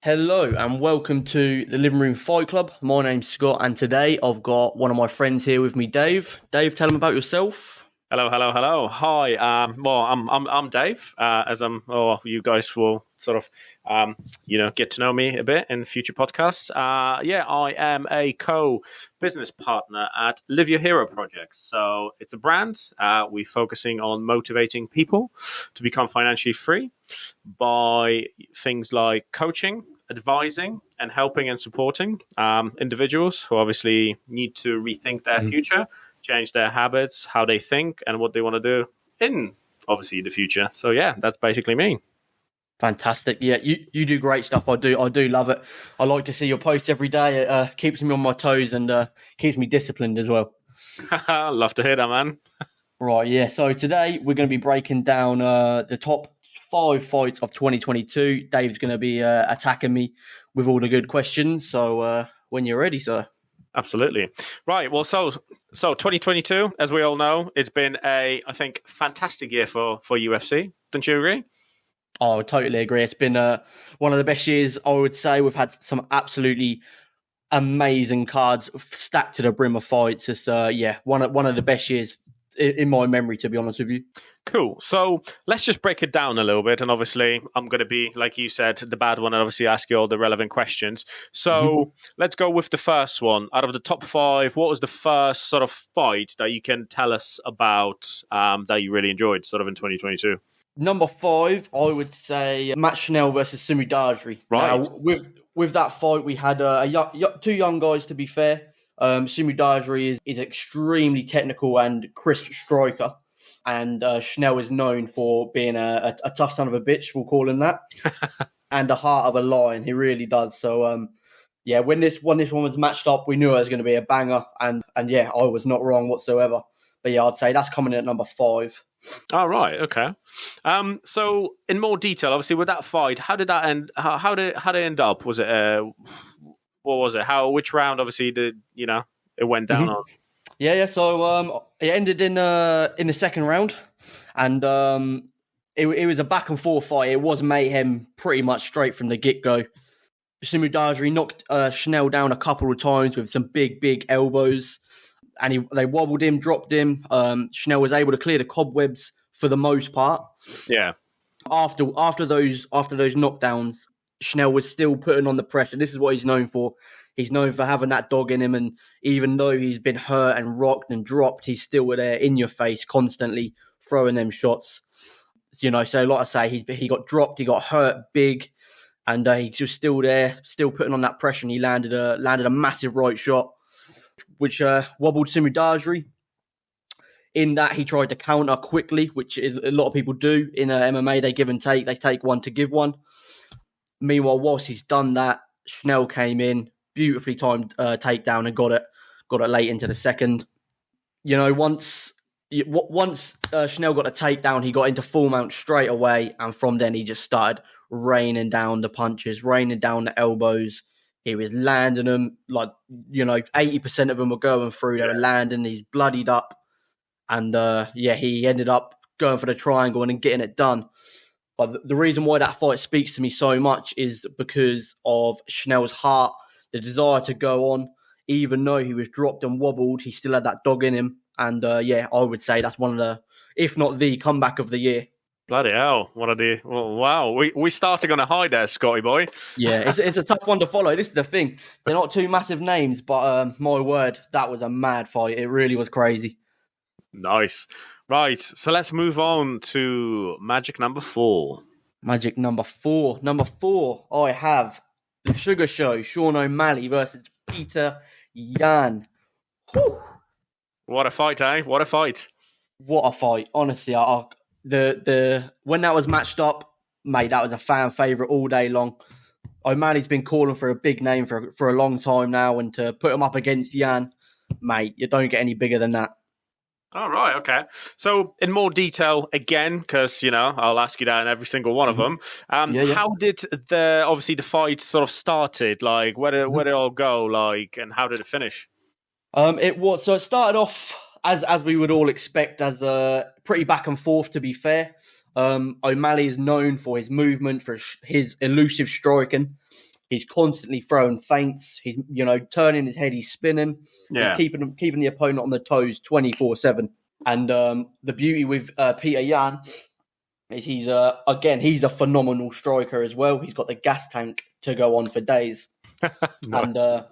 Hello and welcome to the Living Room Fight Club. My name's Scott, and today I've got one of my friends here with me, Dave. Dave, tell them about yourself. Hello, hello, hello. Hi. I'm Dave. You guys will sort of, get to know me a bit in future podcasts. I am a co-business partner at Live Your Hero Project. So it's a brand. We're focusing on motivating people to become financially free by things like coaching, advising, and helping and supporting individuals who obviously need to rethink their future, change their habits, how they think, and what they want to do in obviously the future. So yeah, that's basically me. Fantastic. Yeah, you do great stuff. I do love it. I like to see your posts every day. It keeps me on my toes and keeps me disciplined as well. Love to hear that, man. Right, yeah. So today we're going to be breaking down the top 5 fights of 2022. Dave's going to be attacking me with all the good questions. So when you're ready, sir. Absolutely. Right. Well, so 2022, as we all know, it's been I think, fantastic year for UFC. Don't you agree? Oh, I totally agree. It's been one of the best years, I would say. We've had some absolutely amazing cards stacked to the brim of fights. It's one of the best years in my memory, to be honest with you. Cool. So let's just break it down a little bit. And obviously, I'm going to be, like you said, the bad one and obviously ask you all the relevant questions. So let's go with the first one. Out of the top 5, what was the first sort of fight that you can tell us about that you really enjoyed sort of in 2022? Number 5, I would say Matt Schnell versus Sumu Dajri. Right. Now, with that fight, we had two young guys, to be fair. Sumu Dajri is extremely technical and crisp striker. And Schnell is known for being a tough son of a bitch, we'll call him that, and the heart of a lion. He really does. So, when this one was matched up, we knew it was going to be a banger, and I was not wrong whatsoever. But yeah, I'd say that's coming in at number 5. Oh, right, okay. So, in more detail, obviously, with that fight, how did that end? How did it end up? Was it what was it? Which round? Obviously, it went down on. Yeah. So it ended in the second round, and it was a back and forth fight. It was mayhem pretty much straight from the get go. Sumu Dajri knocked Schnell down a couple of times with some big elbows, and they wobbled him, dropped him. Schnell was able to clear the cobwebs for the most part. Yeah. After those knockdowns, Schnell was still putting on the pressure. This is what he's known for. He's known for having that dog in him, and even though he's been hurt and rocked and dropped, he's still there in your face, constantly throwing them shots. So like I say, he got dropped, he got hurt big, and he was still there, still putting on that pressure, and he landed a massive right shot, which wobbled Sumu Dajri. In that, he tried to counter quickly, which is a lot of people do in MMA. They give and take. They take one to give one. Meanwhile, whilst he's done that, Schnell came in, beautifully timed takedown, and got it late into the second. Once Schnell got a takedown, he got into full mount straight away, and from then he just started raining down the punches, raining down the elbows. He was landing them 80% of them were going through. They were landing. He's bloodied up, and he ended up going for the triangle and getting it done. But the reason why that fight speaks to me so much is because of Schnell's heart, the desire to go on. Even though he was dropped and wobbled, he still had that dog in him. And I would say that's one of the, if not the, comeback of the year. Bloody hell. Wow. We're starting on a high there, Scotty boy. Yeah, it's a tough one to follow. This is the thing. They're not two massive names, but my word, that was a mad fight. It really was crazy. Nice. Right, so let's move on to magic number 4. Magic number 4. Number 4, I have the Sugar Show, Sean O'Malley versus Peter Yan. Whew. What a fight, eh? What a fight. What a fight. Honestly, when that was matched up, mate, that was a fan favourite all day long. O'Malley's been calling for a big name for a long time now, and to put him up against Yan, mate, you don't get any bigger than that. All right, okay. So, in more detail, again, because, I'll ask you that in every single one of them. How did the fight sort of started? Like, where did it all go? Like, and how did it finish? It started off as we would all expect, as a pretty back and forth, to be fair. O'Malley is known for his movement, for his elusive striking. He's constantly throwing feints. He's turning his head. He's spinning. Yeah. He's keeping the opponent on the toes 24/7. And the beauty with Petr Yan is he's a phenomenal striker as well. He's got the gas tank to go on for days. Nice. And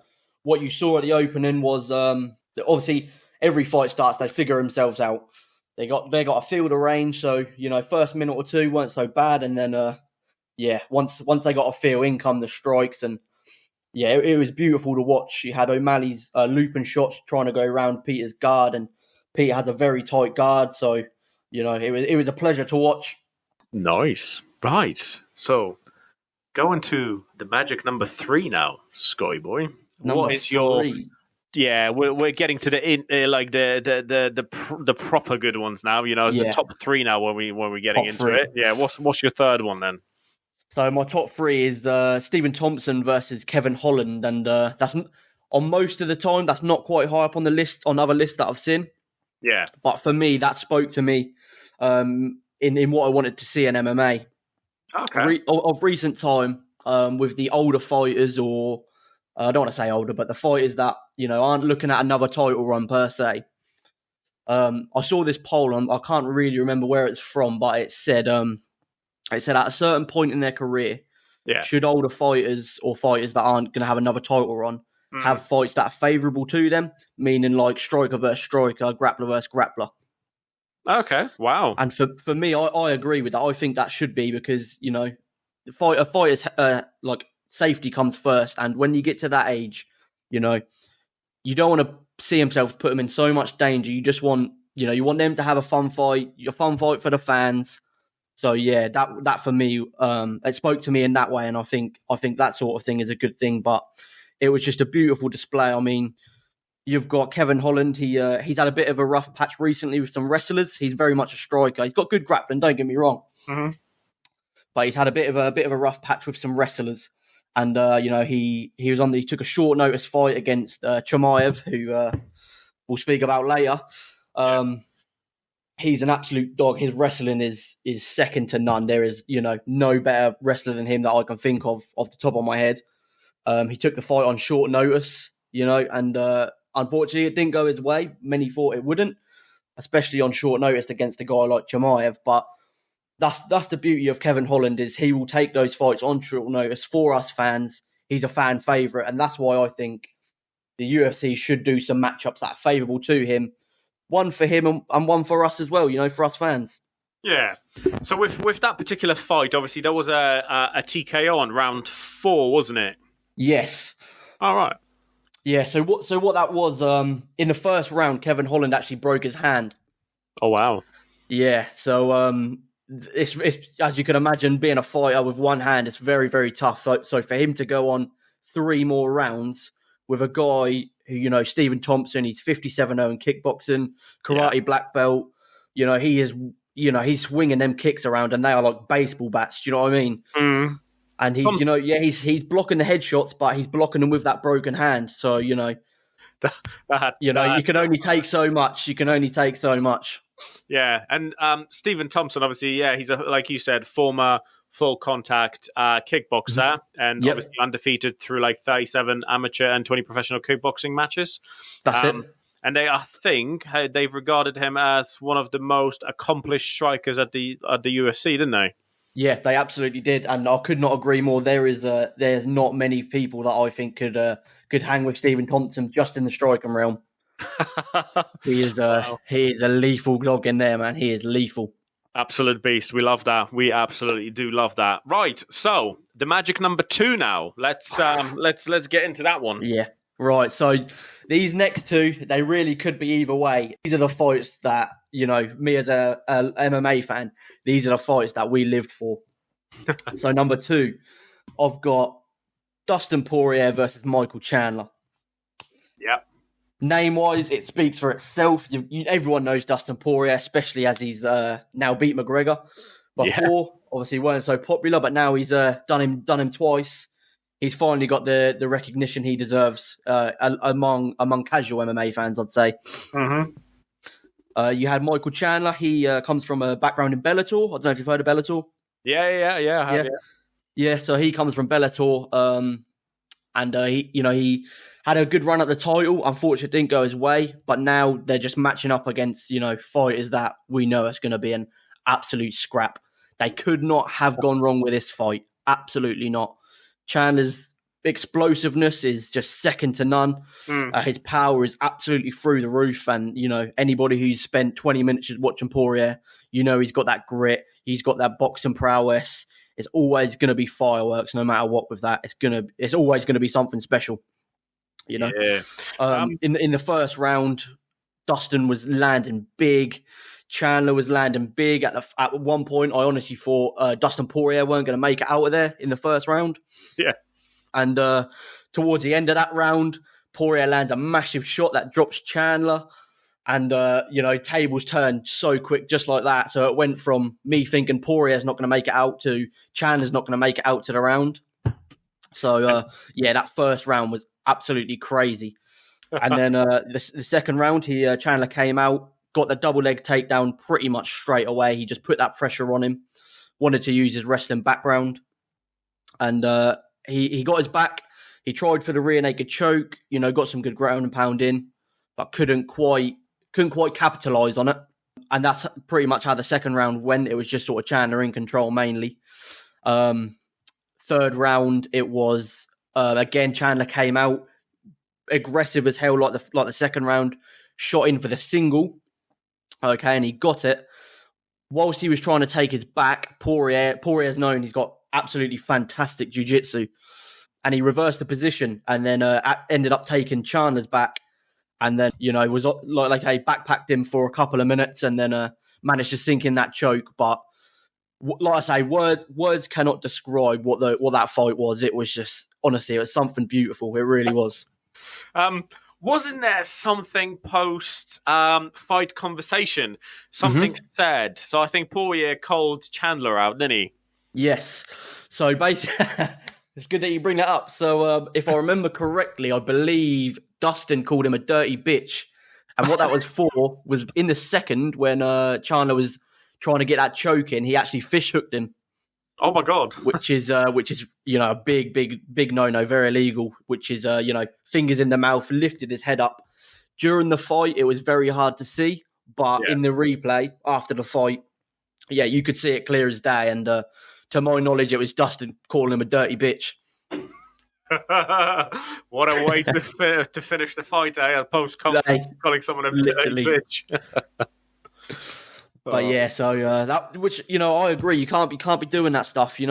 what you saw at the opening was obviously every fight starts, they figure themselves out. They got a feel the range, so first minute or two weren't so bad, and then once they got a feel, in come the strikes, and it was beautiful to watch. You had O'Malley's looping shots trying to go around Peter's guard, and Peter has a very tight guard, so it was a pleasure to watch. Nice. Right. So going to the magic number 3 now, Scotty boy. What is your? Yeah, we're getting to the proper good ones now. It's the top 3 now when we're getting into it. Yeah, what's your third one then? So my top 3 is Stephen Thompson versus Kevin Holland, and that's on most of the time that's not quite high up on the list on other lists that I've seen. Yeah, but for me, that spoke to me in what I wanted to see in MMA. Okay. Of recent time, with the older fighters, or I don't want to say older, but the fighters that aren't looking at another title run per se. I saw this poll, and I can't really remember where it's from, but it said at a certain point in their career, should older fighters or fighters that aren't going to have another title run have fights that are favourable to them, meaning like striker versus striker, grappler versus grappler. Okay, wow. And for me, I agree with that. I think that should be because, a fighter's like safety comes first. And when you get to that age, you don't want to see himself put him in so much danger. You just want, you want them to have a fun fight for the fans. So yeah, that for me, it spoke to me in that way. And I think that sort of thing is a good thing, but it was just a beautiful display. I mean, you've got Kevin Holland. He's had a bit of a rough patch recently with some wrestlers. He's very much a striker. He's got good grappling. Don't get me wrong, but he's had a bit of a rough patch with some wrestlers. And he took a short notice fight against Chimaev, who we'll speak about later. He's an absolute dog. His wrestling is second to none. There is no better wrestler than him that I can think of off the top of my head. He took the fight on short notice, and unfortunately, it didn't go his way. Many thought it wouldn't, especially on short notice against a guy like Chimaev. But that's the beauty of Kevin Holland, is he will take those fights on short notice for us fans. He's a fan favourite, and that's why I think the UFC should do some matchups that are favourable to him. One for him and one for us as well, for us fans. Yeah. So with that particular fight, obviously there was a TKO on round 4, wasn't it? Yes. All right. Yeah, so what that was, in the first round, Kevin Holland actually broke his hand. Oh, wow. Yeah, so it's as you can imagine, being a fighter with one hand, it's very, very tough. So for him to go on 3 more rounds with a guy who, Stephen Thompson, he's 57-0 in kickboxing, karate black belt, he is, he's swinging them kicks around and they are like baseball bats, do you know what I mean? Mm. And he's, he's blocking the headshots, but he's blocking them with that broken hand. So, you can only take so much. You can only take so much. Yeah. And Stephen Thompson, obviously, he's like you said, former full contact kickboxer, and obviously undefeated through like 37 amateur and 20 professional kickboxing matches. That's it. And I think they've regarded him as one of the most accomplished strikers at the UFC, didn't they? Yeah, they absolutely did, and I could not agree more. There's not many people that I think could hang with Stephen Thompson just in the striking realm. He is a lethal dog in there, man. He is lethal. Absolute beast. We love that. We absolutely do love that. Right. So the magic number 2 now. Let's get into that one. Yeah. Right. So these next 2, they really could be either way. These are the fights that, me as a MMA fan, these are the fights that we lived for. So number 2, I've got Dustin Poirier versus Michael Chandler. Yep. Name-wise, it speaks for itself. Everyone knows Dustin Poirier, especially as he's now beat McGregor. Before, obviously, weren't so popular, but now he's done him twice. He's finally got the recognition he deserves among casual MMA fans, I'd say. Mm-hmm. You had Michael Chandler. He comes from a background in Bellator. I don't know if you've heard of Bellator. Yeah. Yeah, so he comes from Bellator, and he had a good run at the title. Unfortunately, it didn't go his way, but now they're just matching up against fighters that we know it's going to be an absolute scrap. They could not have gone wrong with this fight. Absolutely not. Chandler's explosiveness is just second to none. His power is absolutely through the roof, and anybody who's spent 20 minutes just watching Poirier, he's got that grit, he's got that boxing prowess. It's always going to be fireworks, no matter what. With that, it's always going to be something special. Yeah. In the first round, Dustin was landing big. Chandler was landing big. At one point, I honestly thought Dustin Poirier weren't going to make it out of there in the first round. Yeah. And towards the end of that round, Poirier lands a massive shot that drops Chandler. And, tables turned so quick, just like that. So it went from me thinking Poirier's not going to make it out to Chandler's not going to make it out to the round. So, that first round was absolutely crazy. And then the second round, Chandler came out, got the double leg takedown pretty much straight away. He just put that pressure on him, wanted to use his wrestling background. And he got his back. He tried for the rear naked choke, got some good ground and pound in, but couldn't quite capitalize on it. And that's pretty much how the second round went. It was just sort of Chandler in control mainly. Third round, it was again Chandler came out aggressive as hell like the second round, shot in for the single. Okay, and he got it. Whilst he was trying to take his back, Poirier's known he's got absolutely fantastic jiu-jitsu, and he reversed the position and then ended up taking Chandler's back. And then, was like I backpacked him for a couple of minutes and then managed to sink in that choke. But like I say, words cannot describe what that fight was. It was just, honestly, it was something beautiful. It really was. Wasn't there something post fight conversation? Something said. So I think Poirier called Chandler out, didn't he? Yes. So basically, it's good that you bring that up. So if I remember correctly, I believe Dustin called him a dirty bitch. And what that was for was in the second when Chandler was trying to get that choke in, he actually fish hooked him. Oh my God. Which is a big no-no, very illegal, which is fingers in the mouth, lifted his head up. During the fight, it was very hard to see, but in the replay after the fight, you could see it clear as day. And to my knowledge, it was Dustin calling him a dirty bitch. What a way to finish the fight, post conflict, calling someone a dirty bitch. But so that, which I agree, you can't be doing that stuff. You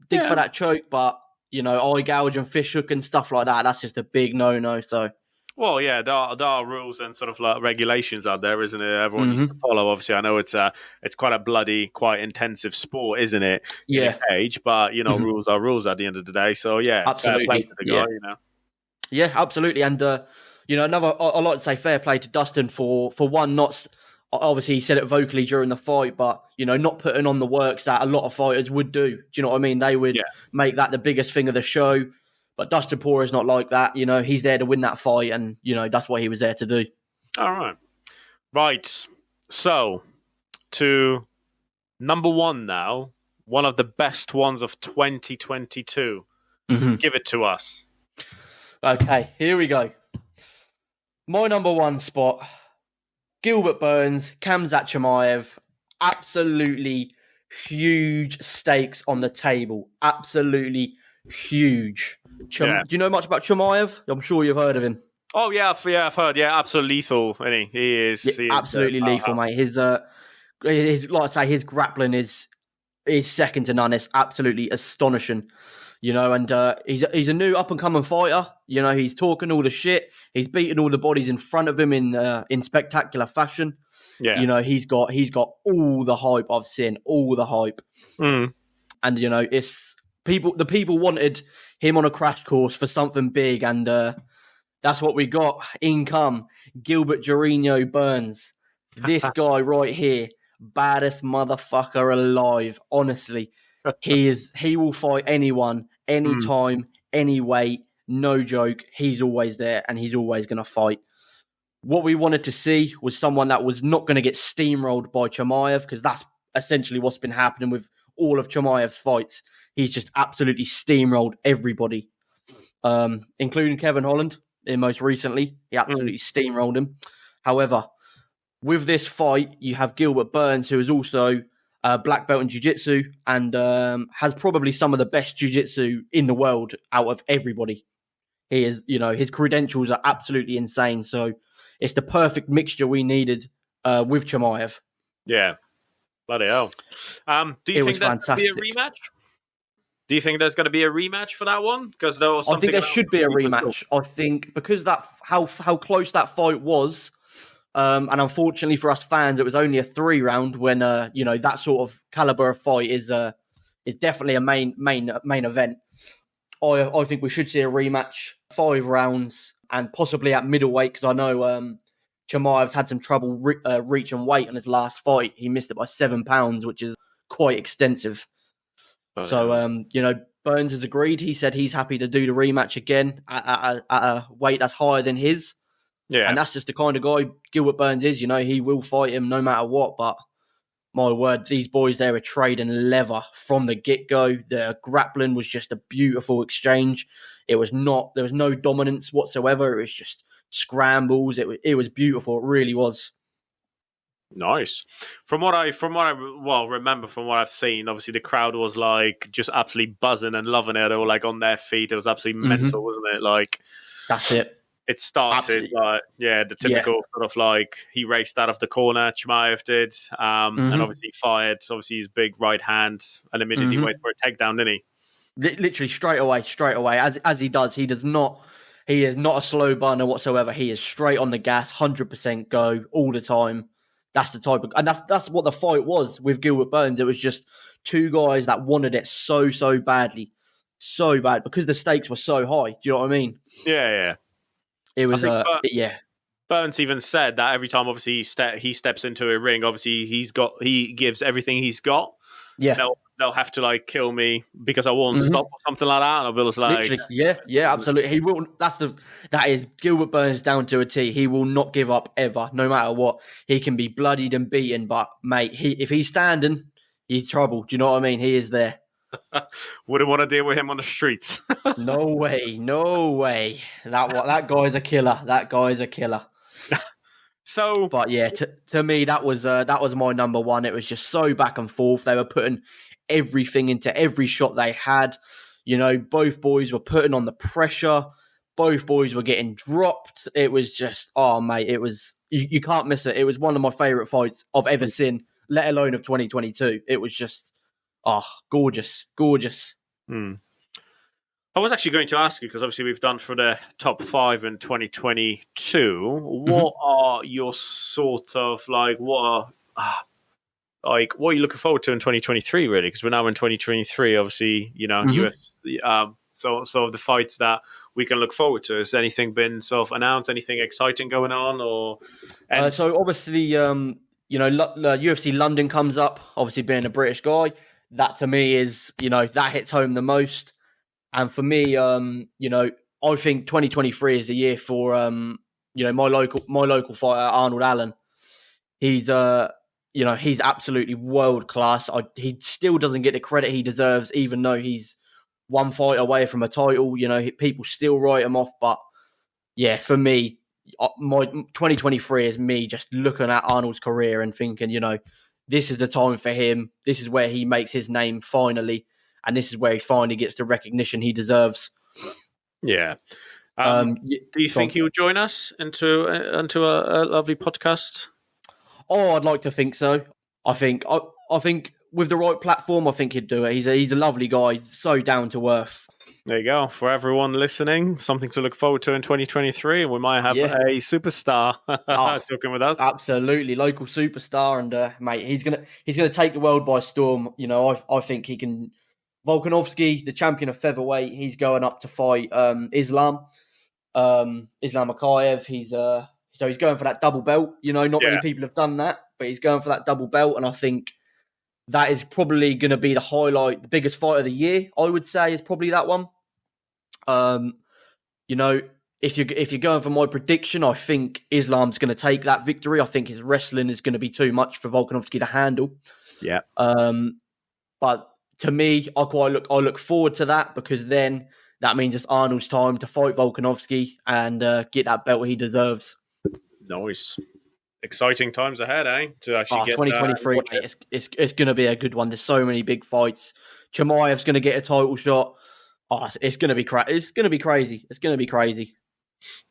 dig for that choke, but eye gouge and fish hook and stuff like that. That's just a big no. So. Well, there are rules and sort of like regulations out there, isn't it? Everyone needs to follow. Obviously, I know it's quite a bloody, quite intensive sport, isn't it? Yeah. In a cage, but rules are rules at the end of the day. So absolutely. Fair play to the guy, Yeah, absolutely. And I like to say fair play to Dustin for one, not obviously he said it vocally during the fight, but not putting on the works that a lot of fighters would do. Do you know what I mean? They would make that the biggest thing of the show. But Dustin Poirier is not like that. He's there to win that fight, and that's what he was there to do. All right. Right. So, to number one now, one of the best ones of 2022. Give it to us. Okay, here we go. My number one spot, Gilbert Burns, Khamzat Chimaev. Absolutely huge stakes on the table. Absolutely huge. Do you know much about Chimaev? I'm sure you've heard of him. Oh yeah, I've heard. Yeah, absolutely lethal. Isn't he? He is absolutely lethal, mate. His like I say, his grappling is second to none. It's absolutely astonishing. And he's a new up and coming fighter. He's talking all the shit. He's beating all the bodies in front of him in spectacular fashion. Yeah, he's got all the hype I've seen, all the hype. And it's the people wanted him on a crash course for something big, and that's what we got. In come Gilbert Jarino Burns. This guy right here, baddest motherfucker alive. Honestly, he will fight anyone, anytime, any weight. No joke. He's always there, and he's always going to fight. What we wanted to see was someone that was not going to get steamrolled by Chimaev, because that's essentially what's been happening with all of Chimaev's fights. He's just absolutely steamrolled everybody, including Kevin Holland. Most recently, he absolutely steamrolled him. However, with this fight, you have Gilbert Burns, who is also a black belt in jiu-jitsu and has probably some of the best jiu-jitsu in the world out of everybody. He is, his credentials are absolutely insane. So it's the perfect mixture we needed with Chimaev. Yeah. Bloody hell. Do you think there's going to be a rematch? Do you think there's going to be a rematch for that one? Because I think there should be a rematch. I think because how close that fight was, and unfortunately for us fans, it was only a 3-round. When that sort of caliber of fight is definitely a main event. I think we should see a rematch, 5 rounds, and possibly at middleweight, because I know Chimaev's had some trouble reaching weight on his last fight. He missed it by 7 pounds, which is quite extensive. Burns has agreed. He said he's happy to do the rematch again at a weight that's higher than his. Yeah. And that's just the kind of guy Gilbert Burns is. He will fight him no matter what. But my word, these boys there are trading leather from the get-go. The grappling was just a beautiful exchange. There was no dominance whatsoever. It was just scrambles. It was beautiful. It really was. Nice. From what I remember from what I've seen, obviously the crowd was like just absolutely buzzing and loving it. They were like on their feet. It was absolutely mental, wasn't it? Like that's it. It started the typical sort of like he raced out of the corner, Chimaev did, and obviously fired his big right hand and immediately went for a takedown, didn't he? Literally straight away, as he does. He is not a slow burner whatsoever. He is straight on the gas, 100% go all the time. That's the type of, and that's what the fight was with Gilbert Burns. It was just two guys that wanted it so badly, so bad because the stakes were so high. Do you know what I mean? Yeah. It was Burns even said that every time, obviously, he steps into a ring, obviously he gives everything he's got. Yeah, they'll have to like kill me because I won't stop or something like that. And I was like, literally, yeah, absolutely. He will. That is Gilbert Burns down to a T. He will not give up ever, no matter what. He can be bloodied and beaten, but mate, if he's standing, he's trouble. Do you know what I mean? He is there. Wouldn't want to deal with him on the streets. No way. That guy's a killer. So, but yeah, to me that was my number one. It was just so back and forth. They were putting everything into every shot they had. Both boys were putting on the pressure. Both boys were getting dropped. It was just, mate, it was you can't miss it. It was one of my favorite fights I've ever seen, let alone of 2022. It was just gorgeous. I was actually going to ask you, because obviously we've done for the top 5 in 2022. What are your sort of like, what are you looking forward to in 2023, really? Because we're now in 2023, obviously, UFC, so the fights that we can look forward to. Has anything been sort of announced? Anything exciting going on? So obviously, UFC London comes up. Obviously, being a British guy, that to me is, that hits home the most. And for me, I think 2023 is the year for, my local fighter, Arnold Allen. He's absolutely world class. He still doesn't get the credit he deserves, even though he's one fight away from a title. People still write him off. But yeah, for me, my 2023 is me just looking at Arnold's career and thinking, this is the time for him. This is where he makes his name finally. And this is where he finally gets the recognition he deserves. Yeah. Do you think he'll join us into a lovely podcast? Oh, I'd like to think so. I think with the right platform, I think he'd do it. He's a lovely guy. He's so down to earth. There you go. For everyone listening, something to look forward to in 2023. And we might have a superstar talking with us. Absolutely, local superstar, and mate, he's gonna take the world by storm. I think he can. Volkanovski, the champion of featherweight, he's going up to fight Islam Makhachev. He's going for that double belt. Not many people have done that, but he's going for that double belt, and I think that is probably going to be the highlight, the biggest fight of the year. I would say is probably that one. If you're going for my prediction, I think Islam's going to take that victory. I think his wrestling is going to be too much for Volkanovski to handle. Yeah. But to me, I look forward to that, because then that means it's Arnold's time to fight Volkanovski and get that belt he deserves. Nice. Exciting times ahead, eh? To actually get 2023, it's going to be a good one. There's so many big fights. Chimaev's going to get a title shot. It's going to be It's going to be crazy. It's going to be crazy.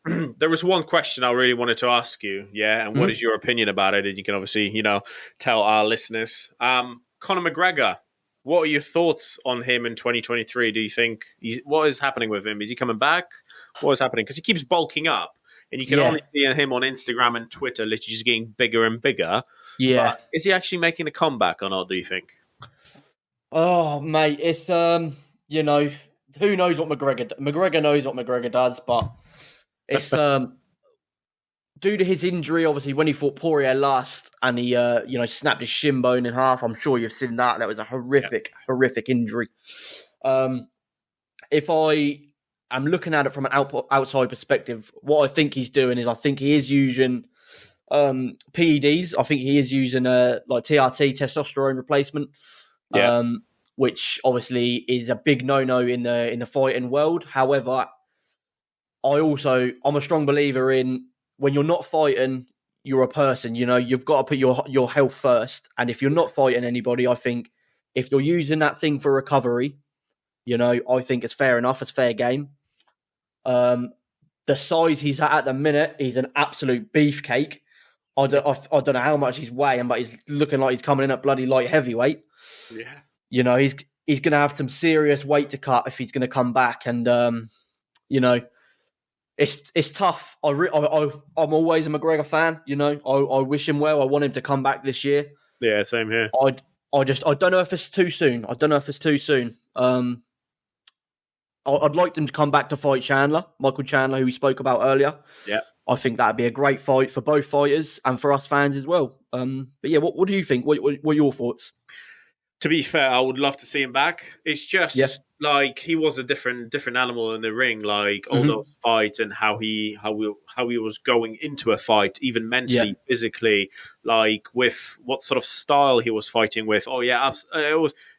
There was one question I really wanted to ask you, and what is your opinion about it? And you can obviously, tell our listeners. Conor McGregor, what are your thoughts on him in 2023? Do you think what is happening with him? Is he coming back? What is happening? Because he keeps bulking up, and you can only see him on Instagram and Twitter, literally just getting bigger and bigger. Yeah, but is he actually making a comeback or not? Do you think? Oh, mate, it's who knows what McGregor knows what McGregor does, but it's due to his injury. Obviously, when he fought Poirier last, and he snapped his shin bone in half. I'm sure you've seen that. That was a horrific injury. If I am looking at it from an outside perspective, what I think he's doing is, I think he is using PEDs. I think he is using like TRT, testosterone replacement. Which obviously is a big no-no in the fighting world. However, I'm a strong believer in, when you're not fighting, you're a person. You've got to put your health first. And if you're not fighting anybody, I think if you're using that thing for recovery, I think it's fair enough. It's fair game. The size he's at the minute, he's an absolute beefcake. I don't know how much he's weighing, but he's looking like he's coming in at bloody light heavyweight. Yeah. He's going to have some serious weight to cut if he's going to come back. And, it's tough. I'm always a McGregor fan. I wish him well. I want him to come back this year. Yeah, same here. I don't know if it's too soon. I'd like them to come back to fight Michael Chandler, who we spoke about earlier. Yeah. I think that'd be a great fight for both fighters and for us fans as well. But yeah, what do you think? What are your thoughts? To be fair, I would love to see him back. It's just like he was a different animal in the ring. Like all those fights and how he was going into a fight, even mentally, physically, like with what sort of style he was fighting with. Oh yeah,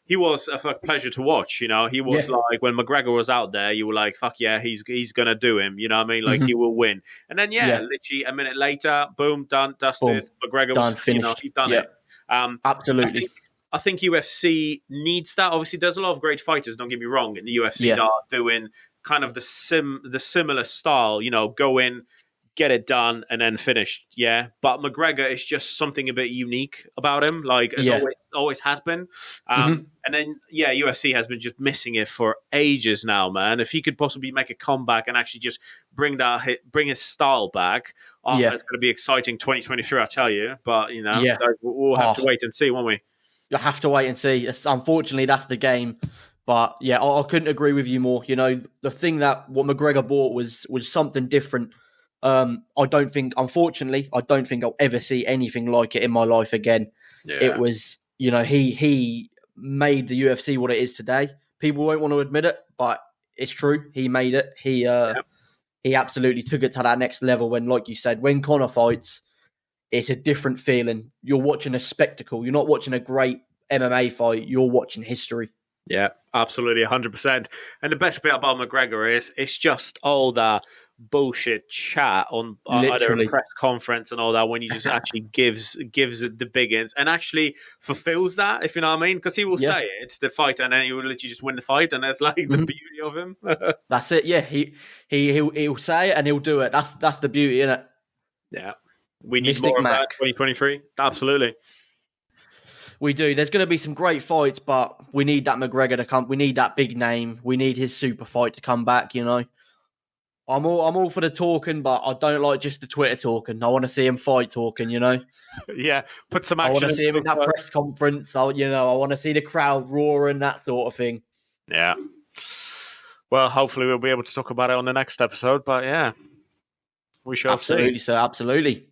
he was a pleasure to watch. He was like, when McGregor was out there, you were like, fuck yeah, he's gonna do him. You know what I mean? Like he will win. And then literally a minute later, boom, done, dusted. Boom. McGregor was finished. He'd done it. Absolutely. I think UFC needs that. Obviously, there's a lot of great fighters, don't get me wrong, in the UFC that are doing kind of the similar style, go in, get it done, and then finished. Yeah. But McGregor is just something a bit unique about him, like as always has been. And then, UFC has been just missing it for ages now, man. If he could possibly make a comeback and actually just bring his style back, it's going to be exciting 2023, I tell you. But, we'll have to wait and see, won't we? You have to wait and see. Unfortunately, that's the game. But yeah, I couldn't agree with you more. The thing what McGregor bought was something different. Unfortunately, I don't think I'll ever see anything like it in my life again. Yeah. It was, he made the UFC what it is today. People won't want to admit it, but it's true. He made it. He absolutely took it to that next level. When, like you said, when Conor fights, it's a different feeling. You're watching a spectacle. You're not watching a great MMA fight. You're watching history. Yeah, absolutely, 100%. And the best bit about McGregor is it's just all that bullshit chat on either a press conference and all that, when he just actually gives it the big ins and actually fulfills that, if you know what I mean. Because he will say it's the fight, and then he will literally just win the fight, and that's like the beauty of him. That's it. Yeah, he'll say it and he'll do it. That's the beauty in it. Yeah. We need more of that 2023. Absolutely. We do. There's going to be some great fights, but we need that McGregor to come. We need that big name. We need his super fight to come back, I'm all for the talking, but I don't like just the Twitter talking. I want to see him fight talking, Yeah, put some action. I want to see him in that press conference. I want to see the crowd roaring, that sort of thing. Yeah. Well, hopefully we'll be able to talk about it on the next episode, but yeah. We shall see. Absolutely, sir. Absolutely.